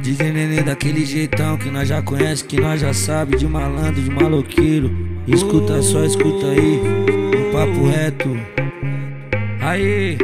Dizem neném daquele jeitão que nós já conhece, que nós já sabe, de malandro, de maloqueiro. Escuta só, escuta aí, um papo reto. Aê!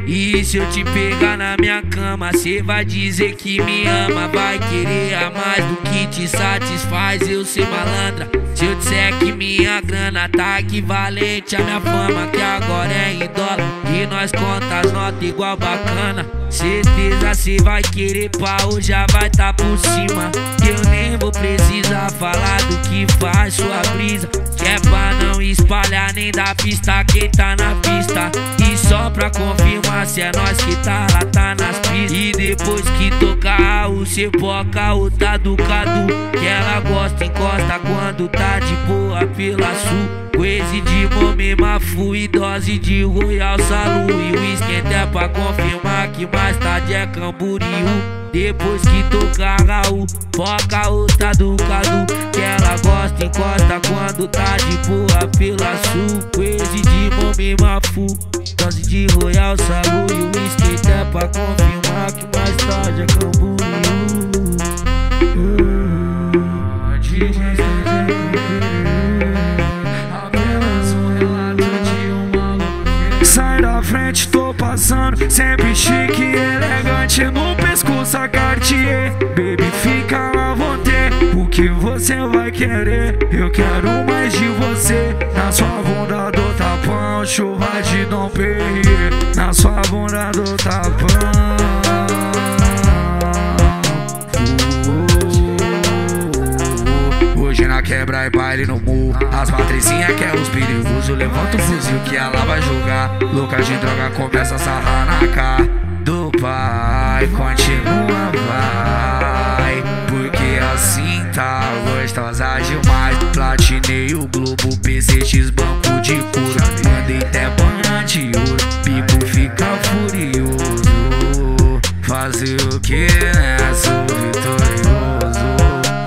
E se eu te pegar na minha cama, cê vai dizer que me ama, vai querer a mais do que te satisfaz eu ser malandra. Se eu disser que minha grana tá equivalente à minha fama, que agora é em dólar e nós conta as notas igual bacana, certeza cê vai querer pau, já vai tá por cima. Eu nem vou precisar falar do que faz sua brisa, que é pra não espalhar nem dar pista quem tá na pista. E só pra confirmar se é nós que tá lá, tá nas pistas. E depois que tocar o cepoca, o tá do Cadu, que ela gosta, encosta quando tá de boa pela sul. Coese de Momimafu e dose de Royal Salu. E o esquenta é pra confirmar que mais tarde é Camboriú. Depois que tocar Raul, foca outra do Cadu, que ela gosta, encosta quando tá de boa pela sul. Coese de Momimafu, dose de Royal Salu. E o esquenta é pra confirmar que mais tarde é Camboriú. Sai da frente, tô passando, sempre chique e elegante, no pescoço a Cartier. Baby, fica à vontade, o que você vai querer? Eu quero mais de você. Na sua bunda do tapão, chuva de Dom Perrier. Na sua bunda do tapão. Hoje na quebra e baile no morro, as patricinhas quer os perigosos. Levanta o fuzil que ela vai jogar. Louca de droga começa a sarrar na cara do pai. Continua, vai, porque assim tá gostosa demais. Platinei o Globo, PCX, banco de couro. Mandei até banha de ouro, pico fica furioso. Fazer o que, né? Sou vitorioso.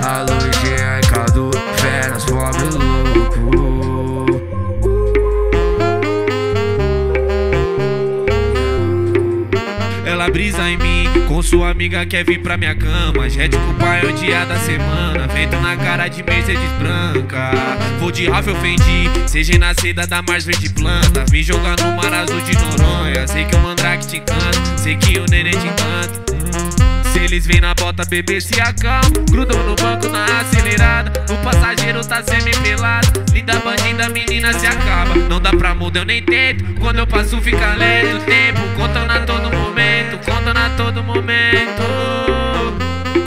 Alô, Cadu, férias, pobre louco. Ela brisa em mim, com sua amiga quer vir pra minha cama. Jet com o pai é o dia da semana, vento na cara de Mercedes branca. Vou de Ralph, eu ofendi, seja na seda da mais verde planta. Vim jogar no mar azul de Noronha. Sei que o mandrake te encanta, sei que o neném te encanta. Se eles vêm na bota, bebê se acalma. Grudam no banco na acelerada, o passageiro tá semi-pelado. Linda bandida, menina se acaba. Não dá pra mudar, eu nem tento. Quando eu passo fica lento o tempo, contando a todo momento, contando a todo momento.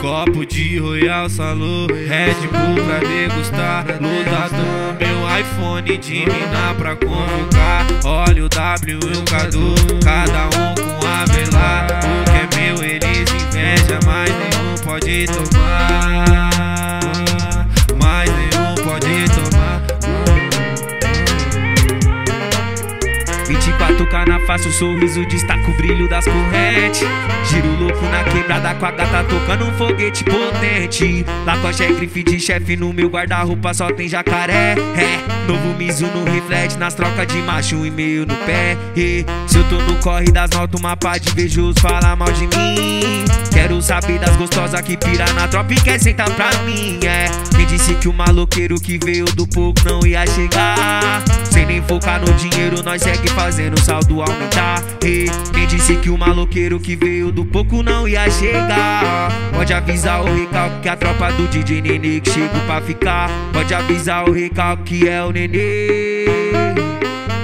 Copo de Royal Salu, Red Bull pra degustar. Lutador, meu iPhone de mina pra convocar. Olha o W e o Cadu, cada um com a vela. O que é meu eles inveja, mas nenhum pode tomar. Mas nenhum pode tomar. 24K na face, o sorriso destaca o brilho das correntes. Giro louco na quebrada com a gata tocando um foguete potente. Lacoste é grife de chefe, no meu guarda-roupa só tem jacaré. Novo Mizuno reflete nas trocas de macho 1,5 no pé. Se eu tô no corre das notas, uma pá de invejoso fala mal de mim. Quero saber das gostosas que pira na tropa e quer sentar pra mim. Quem disse que o maloqueiro que veio do pouco não ia chegar? Sem nem focar no dinheiro, nós segue fazendo o saldo aumentar. Quem disse que o maloqueiro que veio do pouco não ia chegar? Pode avisar o recalque que a tropa do DJ Nenê que chegou pra ficar. Pode avisar o recalque que é o Nenê.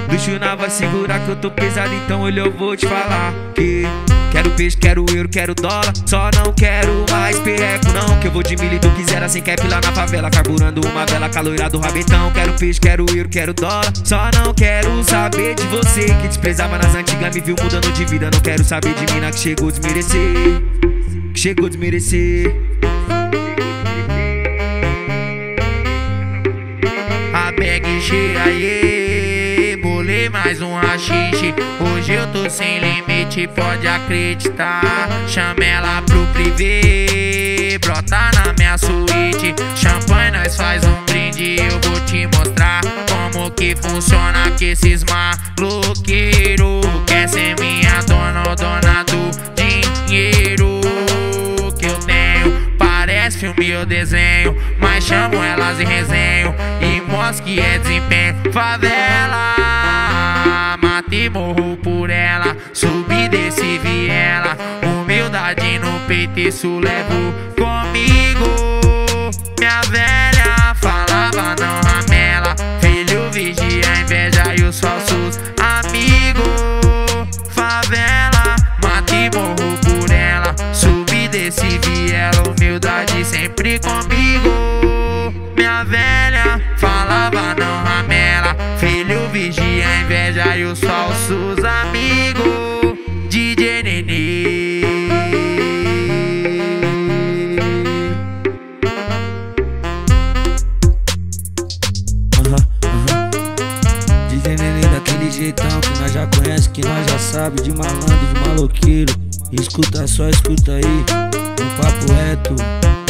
Luxo na vai segurar que eu tô pesado, então olha eu vou te falar que quero peixe, quero euro, quero dólar. Só não quero mais perreco não, que eu vou de milho do quiser sem cap lá na favela, carburando uma vela caloira do rabetão. Quero peixe, quero euro, quero dólar. Só não quero saber de você que desprezava nas antigas, me viu mudando de vida. Não quero saber de mina que chegou a desmerecer, que chegou a desmerecer. A bag cheia, yeah, bolei mais um rachixe. Hoje eu tô sem limite, pode acreditar. Chama ela pro privê, brota na minha suíte. Champanhe, nós faz um brinde, eu vou te mostrar como que funciona que esses maloqueiros quer ser minha dona ou dona do dinheiro. chamo elas em resenho e mostro que é desempenho. Favela, mata e morro por ela, subi, desci, vi ela. Humildade no peito, isso levo comigo. Minha velha falava não ramela, filho vigia a inveja e os falsos amigos. Favela, mata e morro por ela, subi, desci, vi ela. Humildade sempre comigo. Minha velha falava não ramela, filho vigia a inveja e os falsos amigos. DJ Nenê. DJ Nenê daquele jeitão que nós já conhece, que nós já sabe, de malandro, de maloqueiro. Escuta só, escuta aí, no papo reto.